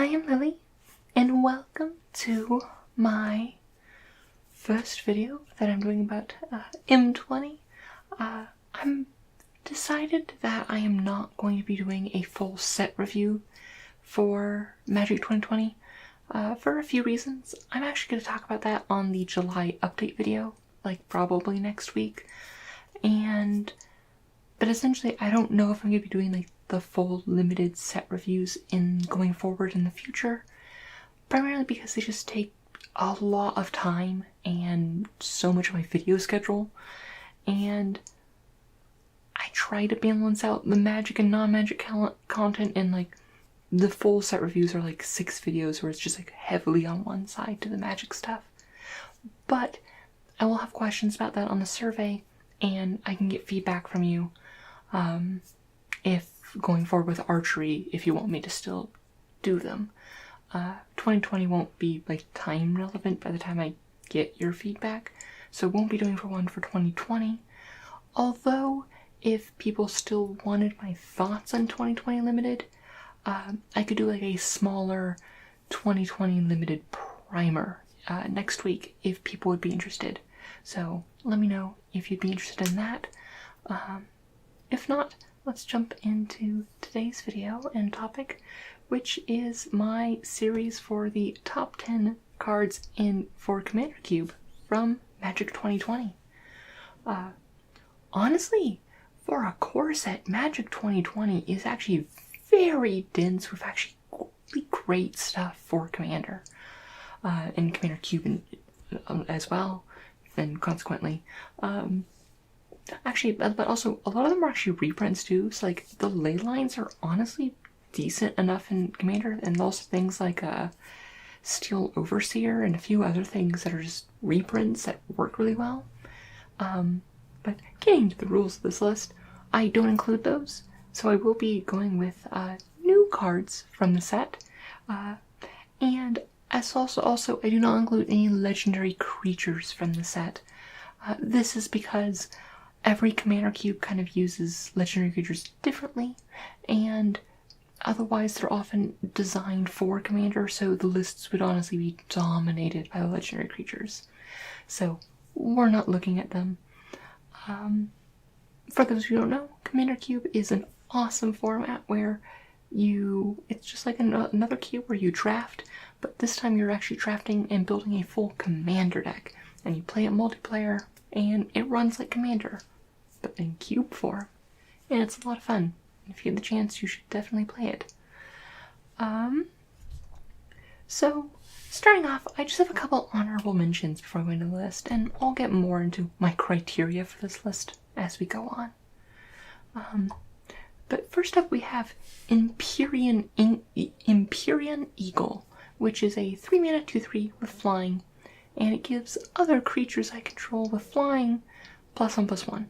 I am Lily, and welcome to my first video that I'm doing about M20. I'm decided that I am not going to be doing a full set review for Magic 2020 for a few reasons. I'm actually going to talk about that on the July update video, like probably next week. But essentially, I don't know if I'm going to be doing like the full limited set reviews going forward in the future, primarily because they just take a lot of time and so much of my video schedule, and I try to balance out the magic and non-magic content, and like the full set reviews are like 6 videos where it's just like heavily on one side to the magic stuff. But I will have questions about that on the survey, and I can get feedback from you if going forward with archery, if you want me to still do them. 2020 won't be like time relevant by the time I get your feedback, so won't be doing one for 2020. Although, if people still wanted my thoughts on 2020 limited, I could do like a smaller 2020 limited primer next week if people would be interested. So let me know if you'd be interested in that. If not, let's jump into today's video and topic, which is my series for the top 10 cards for Commander Cube from Magic 2020. Honestly, for a core set, Magic 2020 is actually very dense with actually really great stuff for Commander, and Commander Cube as well, then consequently. Actually, but also a lot of them are actually reprints too, so like the Leylines are honestly decent enough in Commander, and also things like Steel Overseer and a few other things that are just reprints that work really well. But getting to the rules of this list, I don't include those, so I will be going with new cards from the set, and as also I do not include any legendary creatures from the set. This is because every Commander Cube kind of uses legendary creatures differently, and otherwise they're often designed for Commander, so the lists would honestly be dominated by the legendary creatures. So we're not looking at them. For those who don't know, Commander Cube is an awesome format where it's just like another cube where you draft, but this time you're actually drafting and building a full Commander deck, and you play it multiplayer, and it runs like Commander, but in cube form, and it's a lot of fun. If you get the chance, you should definitely play it. So starting off, I just have a couple honorable mentions before I go into the list, and I'll get more into my criteria for this list as we go on. But first up, we have Imperial Eagle, which is a 3-mana 2/3 with flying, and it gives other creatures I control with flying +1/+1.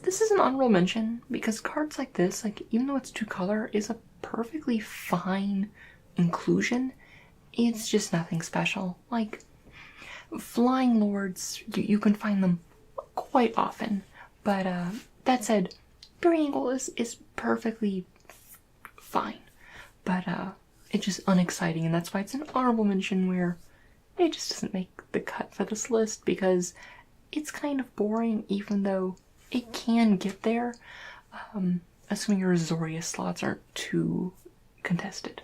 This is an honorable mention because cards like this, like even though it's 2-color, is a perfectly fine inclusion. It's just nothing special. Like Flying Lords, you can find them quite often, but that said, Imperial Eagle is perfectly fine, but it's just unexciting, and that's why it's an honorable mention where it just doesn't make the cut for this list, because it's kind of boring, even though it can get there, assuming your Azorius slots aren't too contested.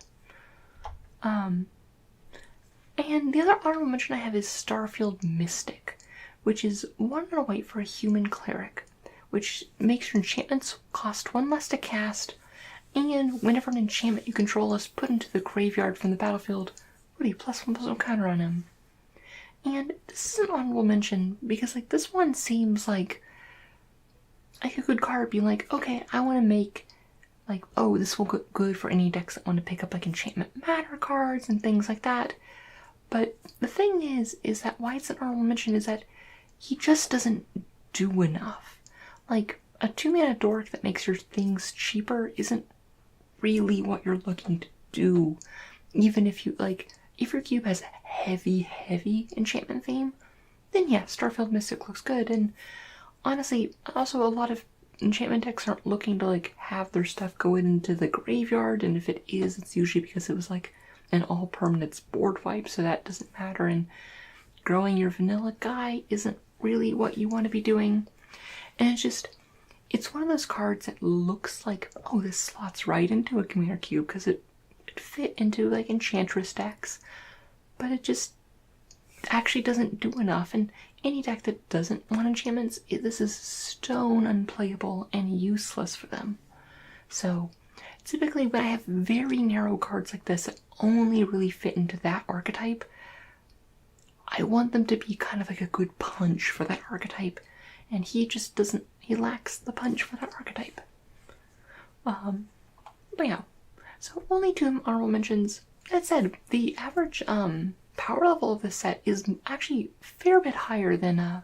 And the other honorable mention I have is Starfield Mystic, which is 1 mana white for a human cleric, which makes your enchantments cost 1 less to cast, and whenever an enchantment you control is put into the graveyard from the battlefield, put a +1/+1 counter on him. And this is an honorable mention because like this one seems like a good card, being like, okay, I want to make like, oh, this will go good for any decks that want to pick up like enchantment matter cards and things like that. But the thing is that why it's an honorable mention is that he just doesn't do enough. Like a 2-mana dork that makes your things cheaper isn't really what you're looking to do. Even if you like, if your cube has heavy enchantment theme, then yeah, Starfield Mystic looks good. And honestly, also a lot of enchantment decks aren't looking to like have their stuff go into the graveyard, and if it is, it's usually because it was like an all permanence board wipe, so that doesn't matter, and growing your vanilla guy isn't really what you want to be doing. And it's one of those cards that looks like, oh, this slots right into a commander cube because it fit into like enchantress decks, but it just actually doesn't do enough. And any deck that doesn't want enchantments, this is stone unplayable and useless for them. So typically when I have very narrow cards like this that only really fit into that archetype, I want them to be kind of like a good punch for that archetype, and he just doesn't, he lacks the punch for that archetype. But yeah, so only 2 honorable mentions. That said, the average power level of this set is actually a fair bit higher than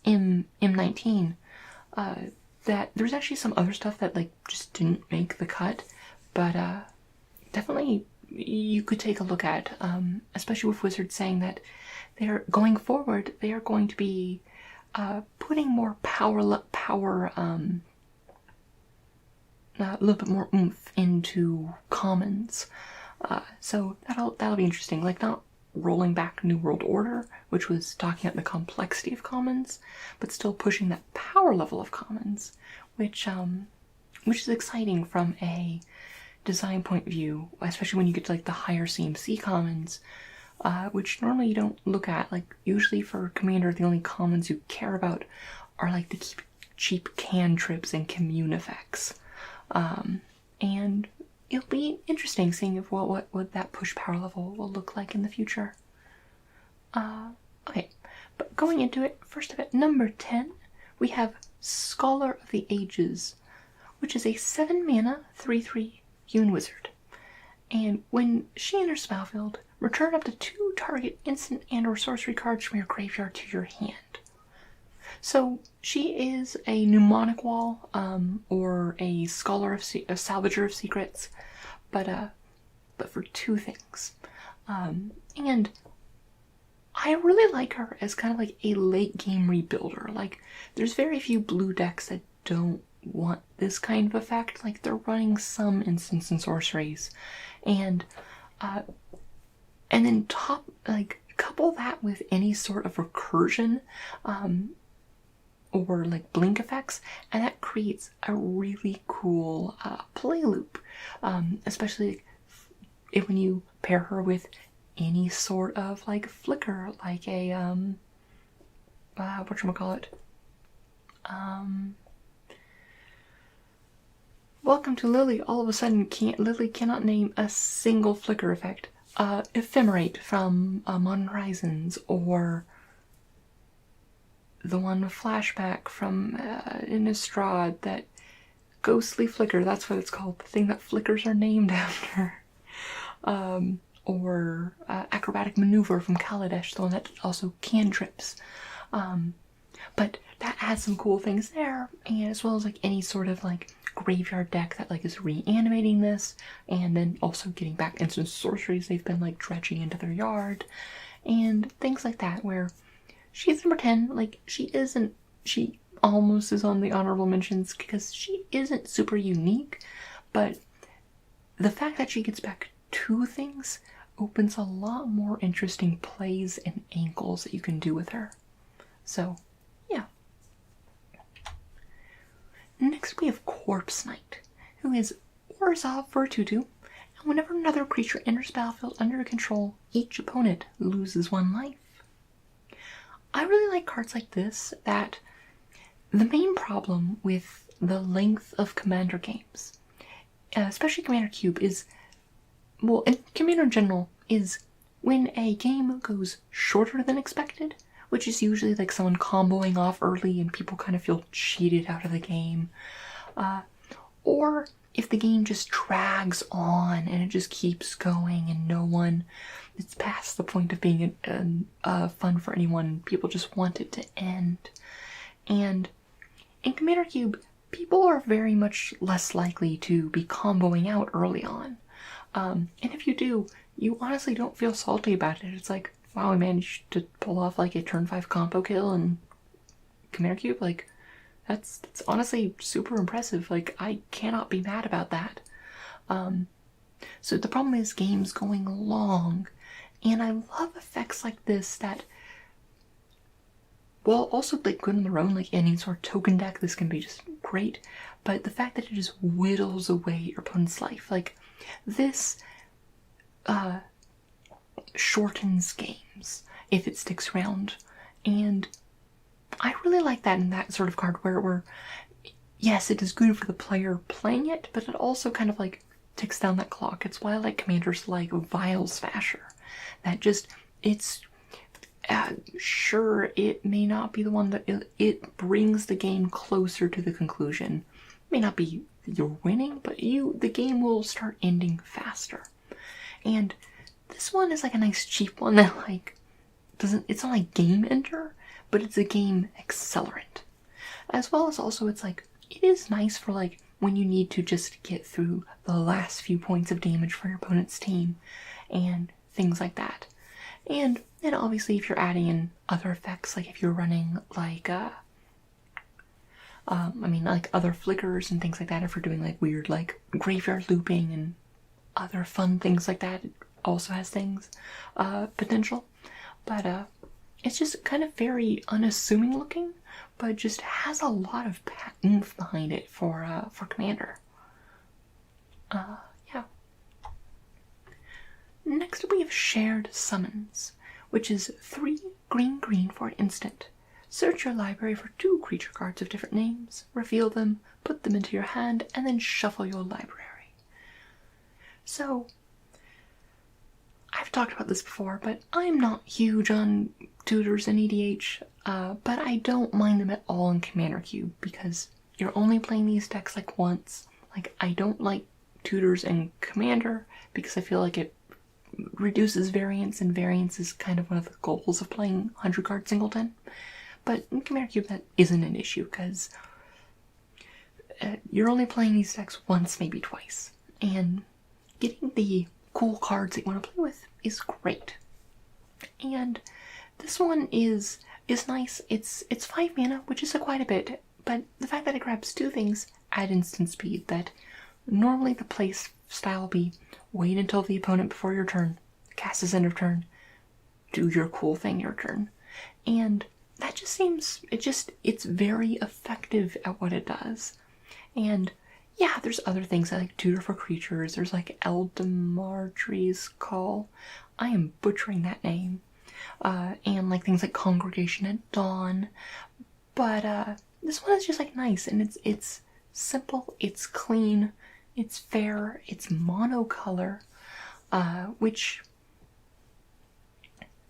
M19. That there's actually some other stuff that like just didn't make the cut, but definitely you could take a look at, especially with Wizards saying that they're going forward, they are going to be putting more a little bit more oomph into commons. So that'll be interesting. Like, not rolling back New World Order, which was talking about the complexity of commons, but still pushing that power level of commons, which is exciting from a design point of view, especially when you get to like the higher CMC commons, which normally you don't look at. Like, usually for Commander, the only commons you care about are like the cheap cantrips and commune effects. And it'll be interesting seeing if what that push power level will look like in the future. Okay, but going into it, first of it, number 10, we have Scholar of the Ages, which is a 7-mana 3/3 human wizard. And when she enters the battlefield, return up to 2 target instant and or sorcery cards from your graveyard to your hand. So she is a mnemonic wall, or a scholar of a salvager of secrets, but for 2 things. And I really like her as kind of like a late game rebuilder. Like, there's very few blue decks that don't want this kind of effect. Like, they're running some instants and sorceries, and then couple that with any sort of recursion, or like blink effects, and that creates a really cool play loop, especially if when you pair her with any sort of like flicker, like a whatchamacallit, welcome to Lily. All of a sudden Lily cannot name a single flicker effect. Ephemerate from Modern Horizons, or the one flashback from Innistrad, that ghostly flicker, that's what it's called, the thing that flickers are named after. Or acrobatic maneuver from Kaladesh, the one that also cantrips. But that adds some cool things there, and as well as like any sort of like graveyard deck that like is reanimating this, and then also getting back instant sorceries they've been like dredging into their yard, and things like that, where she's number 10. Like, she almost is on the honorable mentions because she isn't super unique, but the fact that she gets back 2 things opens a lot more interesting plays and angles that you can do with her. So, yeah. Next we have Corpse Knight, who is Orzhov for a 2/2, and whenever another creature enters the battlefield under your control, each opponent loses 1 life. I really like cards like this. That the main problem with the length of Commander games, especially Commander Cube, is, well, and Commander in general, is when a game goes shorter than expected, which is usually like someone comboing off early and people kind of feel cheated out of the game, or if the game just drags on and it just keeps going and it's past the point of being fun for anyone, people just want it to end. And in Commander Cube, people are very much less likely to be comboing out early on. And if you do, you honestly don't feel salty about it. It's like, wow, I managed to pull off like a turn 5 combo kill in Commander Cube. Like, That's honestly super impressive. Like, I cannot be mad about that. So the problem is games going long, and I love effects like this that, well, also like good on their own, like any sort of token deck, this can be just great, but the fact that it just whittles away your opponent's life, like this shortens games if it sticks around, and I really like that in that sort of card where yes, it is good for the player playing it, but it also kind of like ticks down that clock. It's why I like commanders like Vile Smasher, that just, it's sure, it may not be the one that it brings the game closer to the conclusion. It may not be you're winning, but the game will start ending faster. And this one is like a nice cheap one that like it's not like game ender, but it's a game accelerant. As well as also it's like, it is nice for like when you need to just get through the last few points of damage for your opponent's team and things like that. And then obviously if you're adding in other effects, like if you're running like like other flickers and things like that, if you're doing like weird like graveyard looping and other fun things like that, it also has things potential. But it's just kind of very unassuming looking, but just has a lot of oomph behind it for Commander. Yeah. Next we have Shared Summons, which is 3 green for an instant. Search your library for 2 creature cards of different names, reveal them, put them into your hand, and then shuffle your library. So, I've talked about this before, but I'm not huge on tutors and EDH, but I don't mind them at all in Commander Cube, because you're only playing these decks like once. Like, I don't like tutors in Commander, because I feel like it reduces variance, and variance is kind of one of the goals of playing 100 card singleton. But in Commander Cube that isn't an issue, because you're only playing these decks once, maybe twice, and getting the cool cards that you want to play with is great. And this one is nice. It's 5 mana, which is quite a bit, but the fact that it grabs 2 things at instant speed, that normally the play style will be wait until the opponent before your turn, cast his end of turn, do your cool thing your turn. And that just seems, it's very effective at what it does. And yeah, there's other things like tutor for creatures. There's like Eldemartri's Call. I am butchering that name. And like things like Congregation at Dawn. But this one is just like nice, and it's simple, it's clean, it's fair, it's monocolor, which,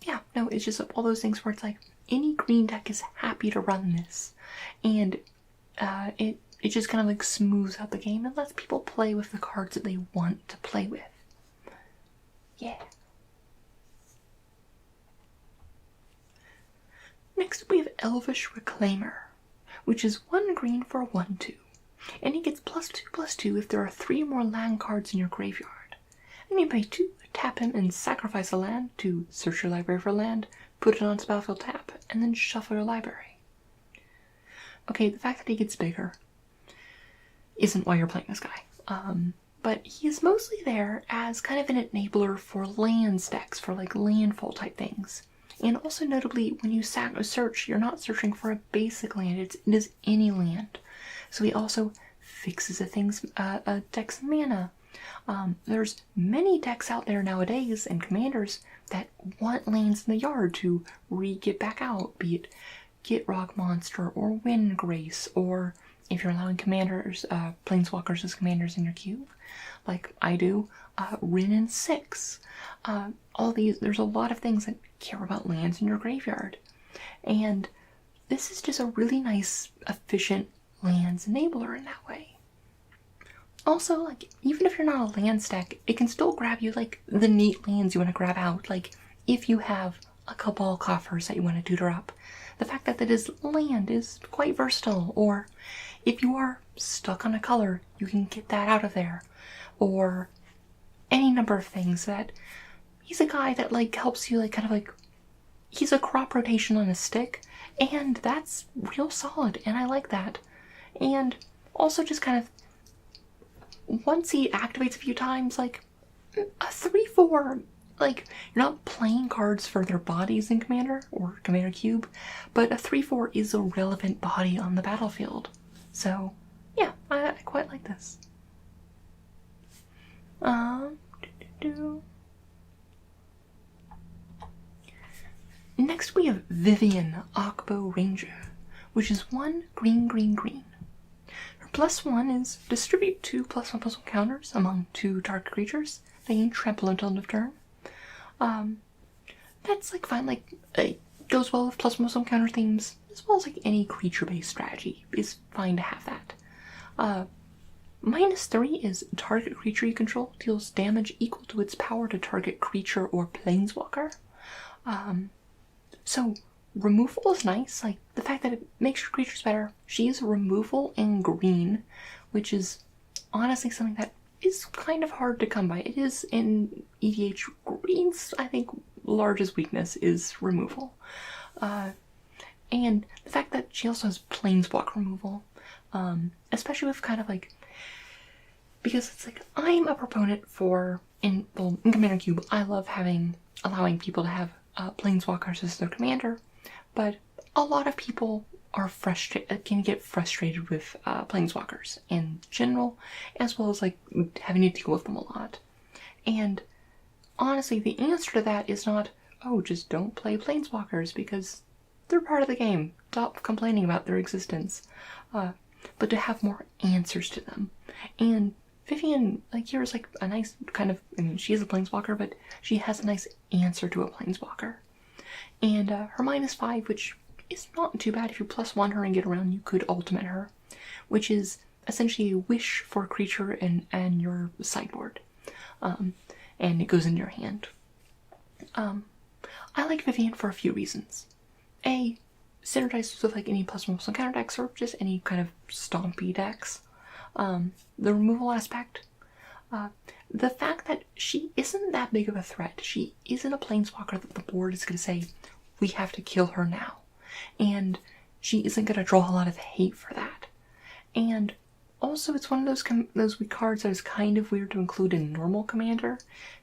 yeah, no, it's just all those things where it's like any green deck is happy to run this, and it just kind of like smooths out the game and lets people play with the cards that they want to play with. Yeah. Next we have Elvish Reclaimer, which is 1 green for a 1/2, and he gets +2/+2 if there are 3 more land cards in your graveyard. And you pay 2, tap him, and sacrifice a land to search your library for land, put it onto battlefield tap, and then shuffle your library. Okay, the fact that he gets bigger isn't why you're playing this guy, but he is mostly there as kind of an enabler for land stacks, for like landfall type things. And also notably, when you search, you're not searching for a basic land, it is any land. So he also fixes a deck's mana. There's many decks out there nowadays and commanders that want lands in the yard to get back out, be it Gitrog Monster or Windgrace, or if you're allowing commanders, planeswalkers as commanders in your cube, like I do, Rin and 6. All these, there's a lot of things that care about lands in your graveyard. And this is just a really nice, efficient lands enabler in that way. Also, like, even if you're not a land stack, it can still grab you, like, the neat lands you want to grab out. Like, if you have a Cabal Coffers that you want to tutor up, the fact that it is land is quite versatile. Or if you are stuck on a color, you can get that out of there. Or any number of things that he's a guy that like helps you, like kind of like, he's a crop rotation on a stick, And that's real solid, and I like that. And also just kind of, once he activates a few times, like, a 3/4, like, you're not playing cards for their bodies in Commander, or Commander Cube, but a 3/4 is a relevant body on the battlefield. So, yeah, I quite like this. Next we have Vivian, Aqua Ranger, which is 1 green, green, green. Her +1 is distribute 2 +1/+1 counters among 2 target creatures. They gain trample until end of turn. That's like fine, like it goes well with +1/+1 counter themes, as well as like any creature-based strategy is fine to have that. -3 is target creature you control deals damage equal to its power to target creature or planeswalker. So removal is nice, like the fact that it makes your creatures better. She is removal in green, which is honestly something that is kind of hard to come by. It is in EDH greens, I think, largest weakness is removal. And the fact that she also has planeswalk removal, especially with kind of like, because it's like, I'm a proponent for, in Commander Cube, I love allowing people to have planeswalkers as their commander, but a lot of people are can get frustrated with planeswalkers in general, as well as like having to deal with them a lot. And honestly, the answer to that is not, oh, just don't play planeswalkers because they're part of the game. Stop complaining about their existence. But to have more answers to them. And Vivian, like, here's like a nice kind of, I mean, she is a planeswalker, but she has a nice answer to a planeswalker. And her -5, which is not too bad. If you +1 her and get around, you could ultimate her, which is essentially a wish for a creature and your sideboard. And it goes in your hand. I like Vivian for a few reasons. A, synergizes with like any +1/+1 counter decks or just any kind of stompy decks. The removal aspect. The fact that she isn't that big of a threat. She isn't a planeswalker that the board is going to say, we have to kill her now. And she isn't going to draw a lot of hate for that. And also, it's one of those weak cards that is kind of weird to include in normal Commander,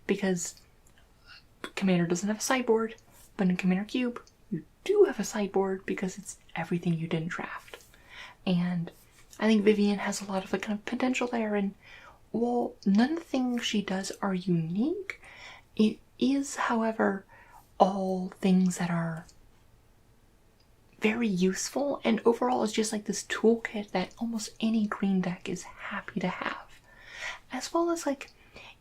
because Commander doesn't have a sideboard, but in Commander Cube, you do have a sideboard because it's everything you didn't draft. And I think Vivian has a lot of kind of potential there, and while none of the things she does are unique, it is, however, all things that are very useful, and overall is just like this toolkit that almost any green deck is happy to have. As well as like,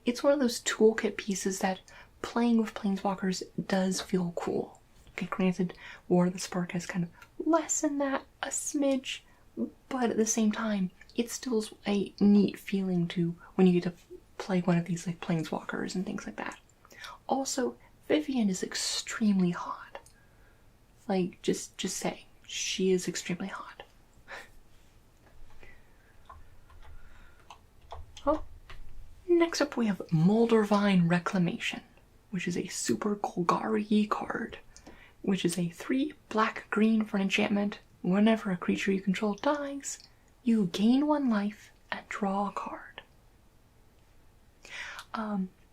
it's one of those toolkit pieces that playing with planeswalkers does feel cool. Okay, granted, War of the Spark has kind of lessened that a smidge, but at the same time, it's still a neat feeling to when you get to play one of these like planeswalkers and things like that. Also, Vivian is extremely hot. Like, just say, she is extremely hot. Oh, next up we have Moldervine Reclamation, which is a super Golgari card, which is a 3 black-green for an enchantment. Whenever a creature you control dies, you gain 1 life and draw a card.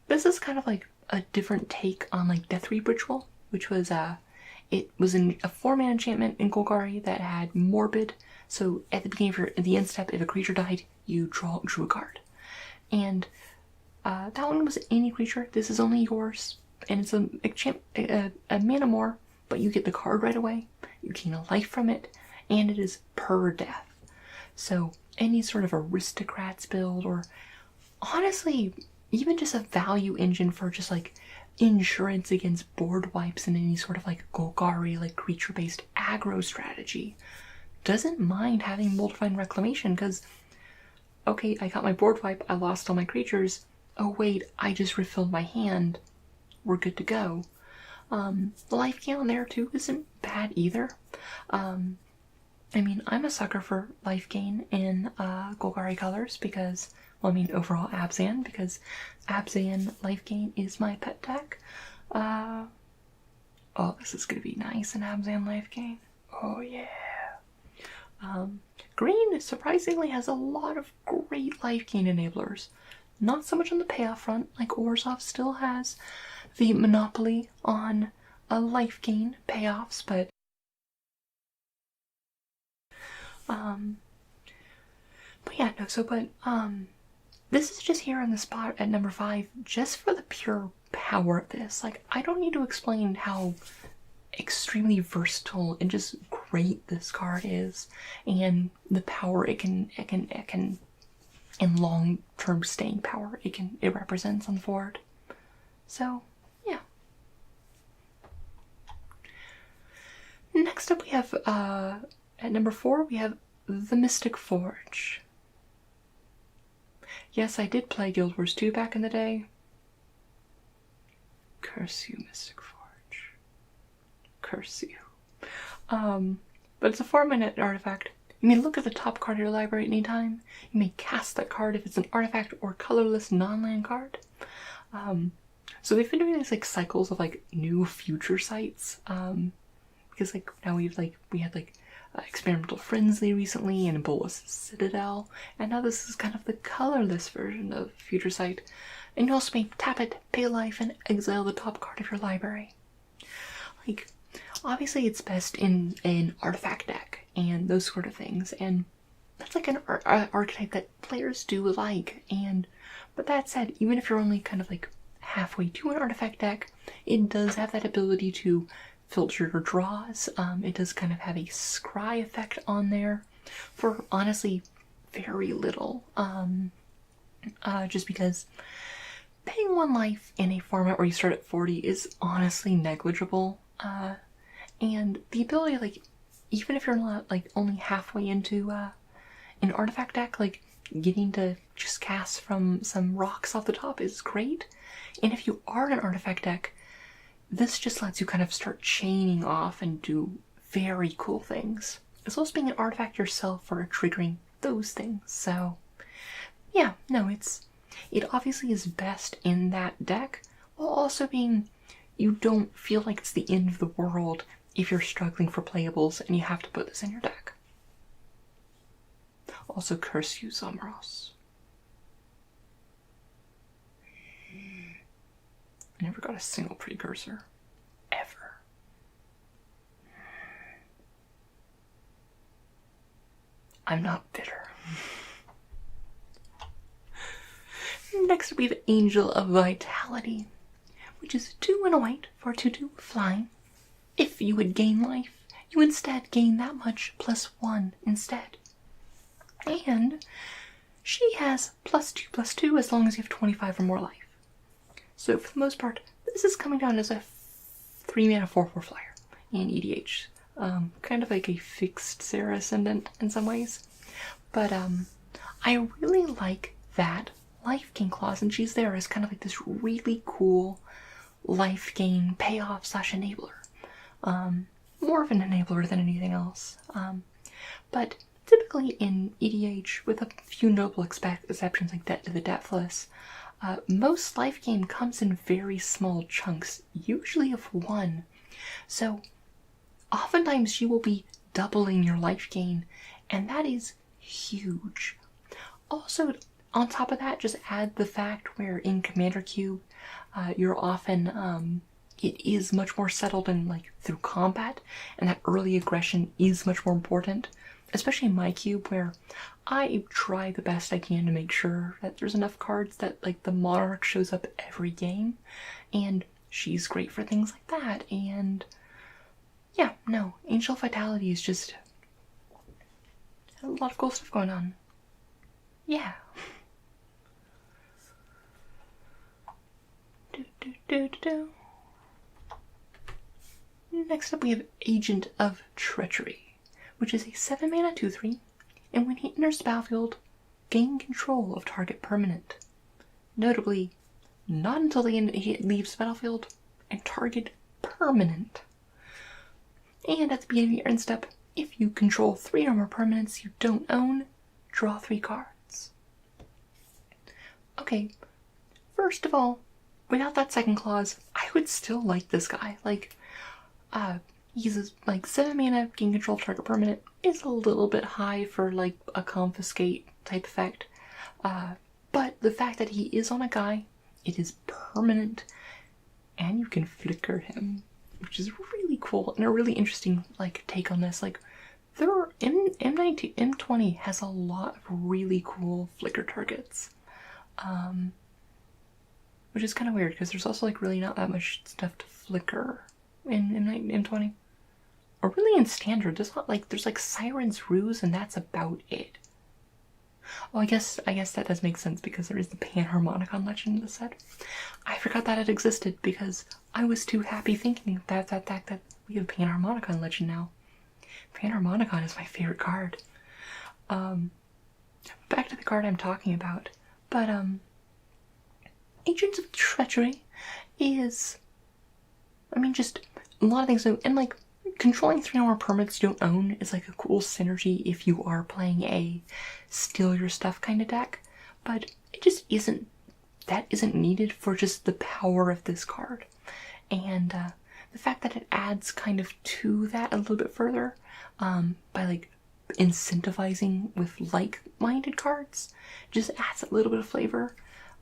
This is kind of like a different take on like Death Reap Ritual, which was it was a 4-mana enchantment in Golgari that had Morbid. So at the beginning of the end step, if a creature died, you drew a card. And that one was any creature. This is only yours, and it's a mana more, but you get the card right away. You gain a life from it, and it is per death. So any sort of aristocrats build, or honestly, even just a value engine for just like insurance against board wipes and any sort of like Golgari, like creature-based aggro strategy, doesn't mind having Moldervine Reclamation, because, okay, I got my board wipe, I lost all my creatures, oh wait, I just refilled my hand, we're good to go. The life gain on there too isn't bad either. I mean, I'm a sucker for life gain in Golgari colors because, well, I mean, overall Abzan, because Abzan life gain is my pet deck. Oh, this is gonna be nice, an Abzan life gain. Oh yeah. Green surprisingly has a lot of great life gain enablers. Not so much on the payoff front, like Orzhov still has the monopoly on life gain payoffs, but yeah, no, this is just here on the spot at number 5, just for the pure power of this. Like, I don't need to explain how extremely versatile and just great this card is, and the power it can, and long-term staying power it represents on the board. So, yeah. Next up we have, at number 4, we have the Mystic Forge. Yes, I did play Guild Wars 2 back in the day. Curse you, Mystic Forge. Curse you. But it's a 4-minute artifact. You may look at the top card of your library at any time. You may cast that card if it's an artifact or colorless non-land card. So they've been doing these like cycles of like new future sites. Because like now we had like Experimental Frenzy recently and Bolas Citadel, and now this is kind of the colorless version of Future Sight. And you also may tap it, pay life, and exile the top card of your library. Like, obviously it's best in an artifact deck and those sort of things, and that's like an archetype that players do like. But that said, even if you're only kind of like halfway to an artifact deck, it does have that ability to filter your draws. It does kind of have a scry effect on there for honestly very little. Just because paying 1 life in a format where you start at 40 is honestly negligible. And the ability, like, even if you're not like only halfway into an artifact deck, like getting to just cast from some rocks off the top is great. And if you are in an artifact deck, this just lets you kind of start chaining off and do very cool things, as well as being an artifact yourself for triggering those things. So yeah, no, it obviously is best in that deck, while also being, you don't feel like it's the end of the world if you're struggling for playables and you have to put this in your deck. Also, curse you, Zamros. I never got a single precursor. Ever. I'm not bitter. Next we have Angel of Vitality, which is 2 and a white for 2/2 flying. If you would gain life, you instead gain that much plus 1 instead. And she has +2/+2 as long as you have 25 or more life. So for the most part, this is coming down as a 3-mana 4/4 flyer in EDH. Kind of like a fixed Sarah Ascendant in some ways. But I really like that life gain clause, and she's there as kind of like this really cool life gain payoff / enabler. More of an enabler than anything else. But typically in EDH, with a few notable exceptions like Debt to the Debtless, most life gain comes in very small chunks, usually of 1. So oftentimes she will be doubling your life gain, and that is huge. Also, on top of that, just add the fact where in Commander Cube, you're often, it is much more settled in like through combat, and that early aggression is much more important. Especially in my cube, where I try the best I can to make sure that there's enough cards that like the Monarch shows up every game, and she's great for things like that. And yeah, no, Angel Vitality is just a lot of cool stuff going on. Yeah. Next up we have Agent of Treachery, which is a 7-mana 2/3, and when he enters the battlefield, gain control of target permanent. Notably, not until he leaves the battlefield, and target permanent. And at the beginning of your end step, if you control 3 or more permanents you don't own, draw 3 cards. Okay, first of all, without that second clause, I would still like this guy. Like, He's like 7 mana, can control target permanent. Is a little bit high for like a confiscate type effect. But the fact that he is on a guy, it is permanent, and you can flicker him, which is really cool and a really interesting like take on this. Like there are M20 has a lot of really cool flicker targets. Which is kind of weird because there's also like really not that much stuff to flicker in M20. Or really in standard, there's like Siren's Ruse and that's about it. Oh, I guess that does make sense because there is the Panharmonicon legend in the set. I forgot that it existed because I was too happy thinking that we have Panharmonicon legend now. Panharmonicon is my favorite card. Back to the card I'm talking about. But Agents of Treachery is, I mean, just a lot of things. And like controlling 3-hour permits you don't own is like a cool synergy if you are playing a steal your stuff kind of deck, but it just isn't needed for just the power of this card. And the fact that it adds kind of to that a little bit further by like incentivizing with like-minded cards just adds a little bit of flavor.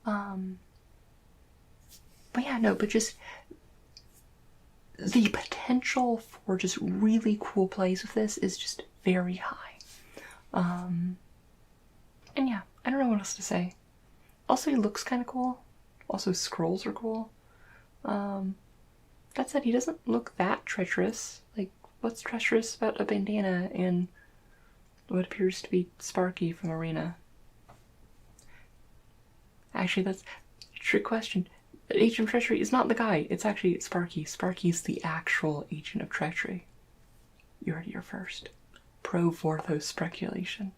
But yeah, no, but just the potential for just really cool plays with this is just very high. And yeah, I don't know what else to say. Also, he looks kind of cool. Also, scrolls are cool. That said, he doesn't look that treacherous. Like, what's treacherous about a bandana and what appears to be Sparky from Arena? Actually, that's a trick question. Agent of Treachery is not the guy, it's actually Sparky. Sparky's the actual Agent of Treachery. You heard it here first. Pro Vorthos speculation.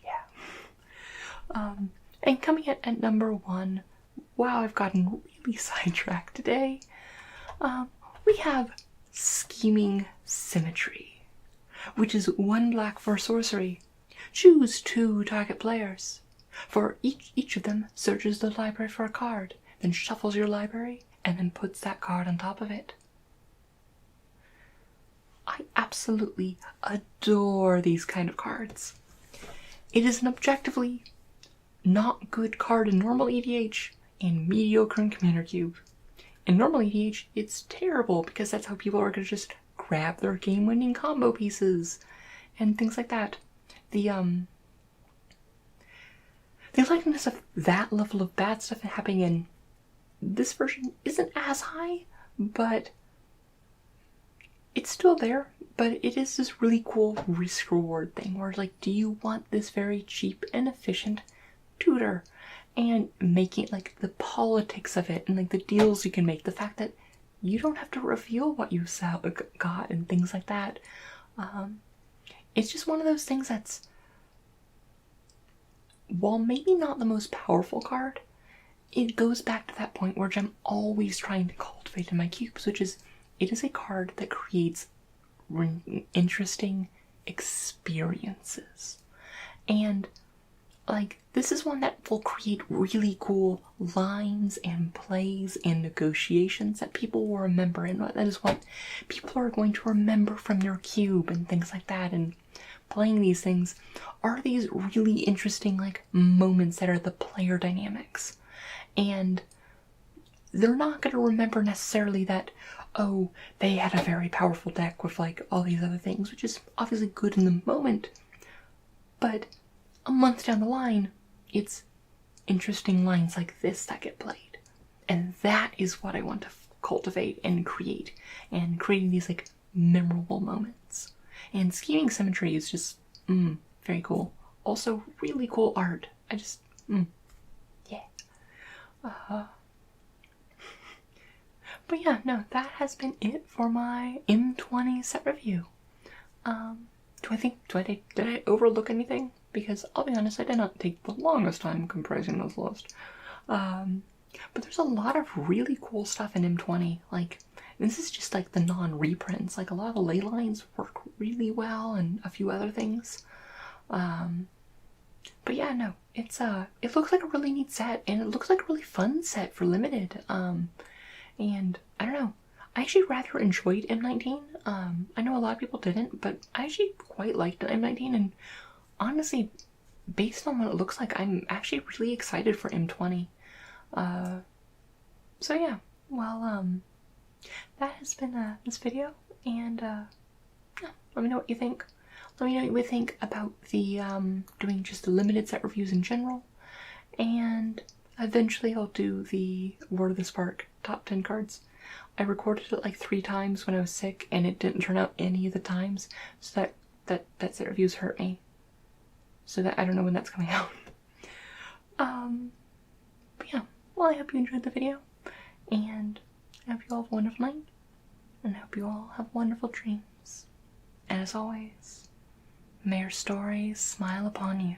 Yeah. And coming in at number 1, wow, I've gotten really sidetracked today. We have Scheming Symmetry, which is 1 black for sorcery. Choose 2 target players. For each of them searches the library for a card, then shuffles your library, and then puts that card on top of it. I absolutely adore these kind of cards. It is an objectively not good card in normal EDH and mediocre in Commander Cube. In normal EDH, it's terrible because that's how people are going to just grab their game-winning combo pieces and things like that. The likeliness of that level of bad stuff happening in this version isn't as high, but it's still there. But it is this really cool risk-reward thing where, like, do you want this very cheap and efficient tutor? And making, like, politics of it and, like, the deals you can make. The fact that you don't have to reveal what you got and things like that. It's just one of those things that's, while maybe not the most powerful card, it goes back to that point where I'm always trying to cultivate in my cubes, which is, it is a card that creates interesting experiences. And, like, this is one that will create really cool lines and plays and negotiations that people will remember, and that is what people are going to remember from your cube and things like that. And playing these things are these really interesting, like, moments that are the player dynamics. And they're not going to remember necessarily that, oh, they had a very powerful deck with, like, all these other things, which is obviously good in the moment. But a month down the line, it's interesting lines like this that get played. And that is what I want to cultivate and create. And creating these, like, memorable moments. And Scheming Symmetry is just, very cool. Also, really cool art. I just, yeah. But yeah, no, that has been it for my M20 set review. Did I overlook anything? Because I'll be honest, I did not take the longest time comprising this list. But there's a lot of really cool stuff in M20. Like, this is just like the non-reprints. Like, a lot of the Leylines work really well and a few other things. But yeah, no, it's it looks like a really neat set, and it looks like a really fun set for limited. And I don't know, I actually rather enjoyed M19. I know a lot of people didn't, but I actually quite liked M19, and honestly, based on what it looks like, I'm actually really excited for M20. So yeah, well, that has been this video, and yeah, let me know what you think. Let me know what you think about the doing just the limited set reviews in general, and eventually I'll do the Word of the Spark top 10 cards. I recorded it like 3 times when I was sick, and it didn't turn out any of the times, so that set reviews hurt me. So that I don't know when that's coming out. But yeah, well, I hope you enjoyed the video, and I hope you all have a wonderful night, and I hope you all have wonderful dreams. And as always, may your stories smile upon you.